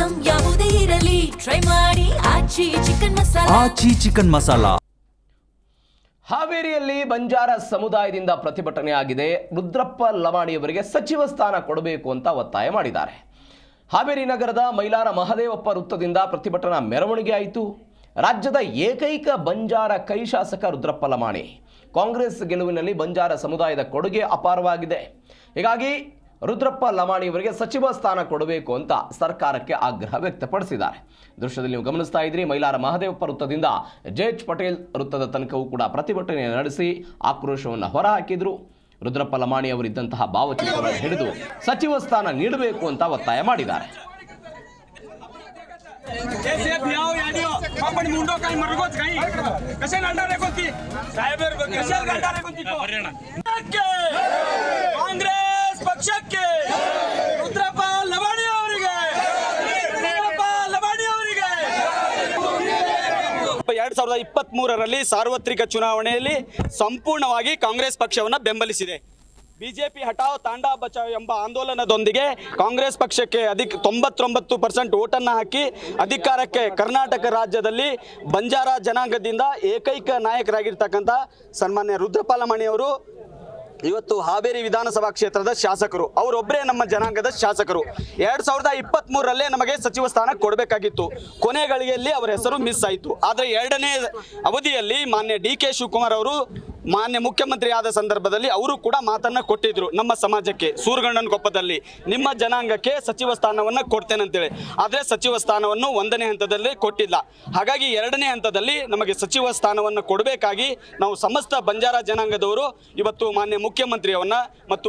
Item ಯಾವುದೇ ಇರಲಿ try ಮಾಡಿ ಆಚಿ ಚಿಕನ್ ಮಸಾಲಾ. ಹಾವೇರಿಯಲ್ಲಿ ಬಂಜಾರ ಸಮುದಾಯದಿಂದ ಪ್ರತಿಭಟನೆ ಆಗಿದೆ. ರುದ್ರಪ್ಪ ಲಮಾಣಿಯವರಿಗೆ ಸಚಿವ ಸ್ಥಾನ ಕೊಡಬೇಕು ಅಂತ ಒತ್ತಾಯ ಮಾಡಿದ್ದಾರೆ. ಹಾವೇರಿ ನಗರದ ಮೈಲಾರ ಮಹದೇವಪ್ಪ ವೃತ್ತದಿಂದ ಪ್ರತಿಭಟನಾ ಮೆರವಣಿಗೆ ಆಯಿತು. ರಾಜ್ಯದ ಏಕೈಕ ಬಂಜಾರ ಕೈ ಶಾಸಕ ರುದ್ರಪ್ಪ ಲಮಾಣಿ. ಕಾಂಗ್ರೆಸ್ ಗೆಲುವಿನಲ್ಲಿ ಬಂಜಾರ ಸಮುದಾಯದ ಕೊಡುಗೆ ಅಪಾರವಾಗಿದೆ. ಹೀಗಾಗಿ ರುದ್ರಪ್ಪ ಲಮಾಣಿಯವರಿಗೆ ಸಚಿವ ಸ್ಥಾನ ಕೊಡಬೇಕು ಅಂತ ಸರ್ಕಾರಕ್ಕೆ ಆಗ್ರಹ ವ್ಯಕ್ತಪಡಿಸಿದ್ದಾರೆ. ದೃಶ್ಯದಲ್ಲಿ ನೀವು ಗಮನಿಸ್ತಾ ಇದ್ರಿ, ಮೈಲಾರ ಮಹದೇವಪ್ಪ ವೃತ್ತದಿಂದ ಜೆಎಚ್ ಪಟೇಲ್ ವೃತ್ತದ ತನಕವೂ ಕೂಡ ಪ್ರತಿಭಟನೆ ನಡೆಸಿ ಆಕ್ರೋಶವನ್ನು ಹೊರಹಾಕಿದ್ರು. ರುದ್ರಪ್ಪ ಲಮಾಣಿ ಅವರಿದ್ದಂತಹ ಭಾವಚಿತ್ರವನ್ನು ಹಿಡಿದು ಸಚಿವ ಸ್ಥಾನ ನೀಡಬೇಕು ಅಂತ ಒತ್ತಾಯ ಮಾಡಿದ್ದಾರೆ. ಕಾಂಗ್ರೆಸ್ ಪಕ್ಷಕ್ಕೆ ರುದ್ರಪ್ಪ ಲಮಾಣಿ ಅವರಿಗೆ 2023ರಲ್ಲಿ ಸಾರ್ವತ್ರಿಕ ಚುನಾವಣೆಯಲ್ಲಿ ಸಂಪೂರ್ಣವಾಗಿ ಕಾಂಗ್ರೆಸ್ ಪಕ್ಷವನ್ನು ಬೆಂಬಲಿಸಿದೆ. ಬಿಜೆಪಿ ಹಟಾವ್ ತಾಂಡಾ ಬಚಾವ್ ಎಂಬ ಆಂದೋಲನದೊಂದಿಗೆ ಕಾಂಗ್ರೆಸ್ ಪಕ್ಷಕ್ಕೆ 99% ಓಟನ್ನು ಹಾಕಿ ಅಧಿಕಾರಕ್ಕೆ ಕರ್ನಾಟಕ ರಾಜ್ಯದಲ್ಲಿ ಬಂಜಾರ ಜನಾಂಗದಿಂದ ಏಕೈಕ ನಾಯಕರಾಗಿರ್ತಕ್ಕಂಥ ಸನ್ಮಾನ್ಯ ರುದ್ರಪ್ಪ ಲಮಾಣಿ ಅವರು ಇವತ್ತು ಹಾವೇರಿ ವಿಧಾನಸಭಾ ಕ್ಷೇತ್ರದ ಶಾಸಕರು. ಅವರೊಬ್ಬರೇ ನಮ್ಮ ಜನಾಂಗದ ಶಾಸಕರು. 2023ರಲ್ಲೇ ನಮಗೆ ಸಚಿವ ಸ್ಥಾನ ಕೊಡಬೇಕಾಗಿತ್ತು. ಕೊನೆ ಗಳಿಗೆಯಲ್ಲಿ ಅವರ ಹೆಸರು ಮಿಸ್ ಆಯಿತು. ಆದರೆ ಎರಡನೇ ಅವಧಿಯಲ್ಲಿ ಮಾನ್ಯ ಡಿ ಕೆ ಶಿವಕುಮಾರ್ ಅವರು ಮಾನ್ಯ ಮುಖ್ಯಮಂತ್ರಿ ಆದ ಸಂದರ್ಭದಲ್ಲಿ ಅವರು ಕೂಡ ಮಾತನ್ನು ಕೊಟ್ಟಿದ್ರು ನಮ್ಮ ಸಮಾಜಕ್ಕೆ, ಸೂರಗಣ್ಣನಕೊಪ್ಪದಲ್ಲಿ ನಿಮ್ಮ ಜನಾಂಗಕ್ಕೆ ಸಚಿವ ಸ್ಥಾನವನ್ನು ಕೊಡ್ತೇನೆಂತೇಳಿ. ಆದರೆ ಸಚಿವ ಸ್ಥಾನವನ್ನು 1ನೇ ಹಂತದಲ್ಲಿ ಕೊಟ್ಟಿಲ್ಲ. ಹಾಗಾಗಿ 2ನೇ ಹಂತದಲ್ಲಿ ನಮಗೆ ಸಚಿವ ಸ್ಥಾನವನ್ನು ಕೊಡಬೇಕಾಗಿ ನಾವು ಸಮಸ್ತ ಬಂಜಾರ ಜನಾಂಗದವರು ಇವತ್ತು ಮಾನ್ಯ ಮುಖ್ಯಮಂತ್ರಿಯವನ್ನ ಮತ್ತು